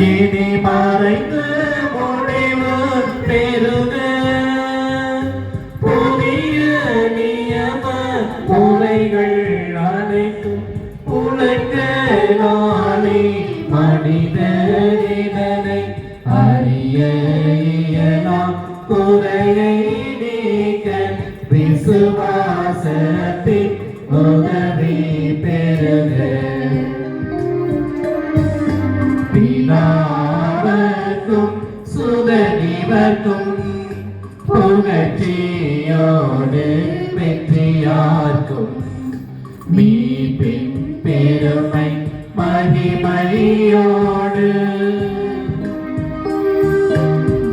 இனி மறைந்து முடிவு பெறுக. புதிய நியம முறைகள் அனைத்தும் உழைக்க நாளை மனிதனை அறிய இயலாம் குறையை நீக்க விசுவாசத்தின் உதவி பெறுக. பிதாவுக்கும் சுதனிவர்க்கும் புகழ்ச்சியோடு வெற்றியார்க்கும் மீட்பின் பெருமை மகிமையோடு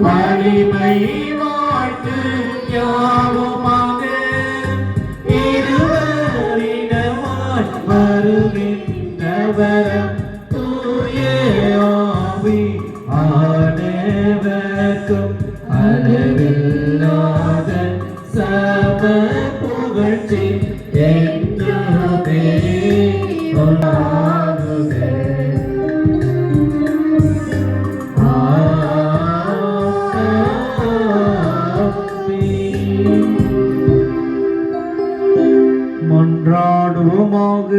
வலிமை வாழ்த்து யாவுமாக இருவரிடமாய் வருகின்றவர் தூய ஆவி ஆனவர்க்கும் அளவில்லாத சப புகழ்ச்சி என்றுமே உண்டாகுக. மன்றாடுவோமாக.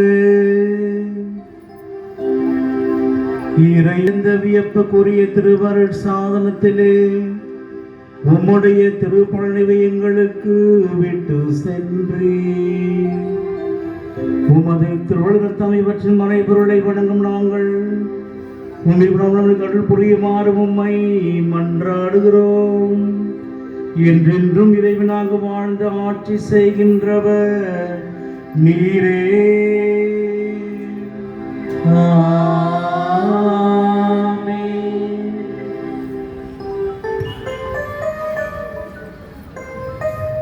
இறைந்த வியப்புக்குரிய திருவருட் சாதனத்திலே உம்முடைய திருப்பணிவை எங்களுக்கு விட்டு சென்று உமது திருவள்ளுவத்தமை பற்றின் மறைபொருளை வணங்கும் நாங்கள் உம்மை கடல் புரியுமாறு உம்மை மன்றாடுகிறோம். என்றென்றும் இறைவனாக வாழ்ந்து ஆட்சி செய்கின்றவர் நீரே.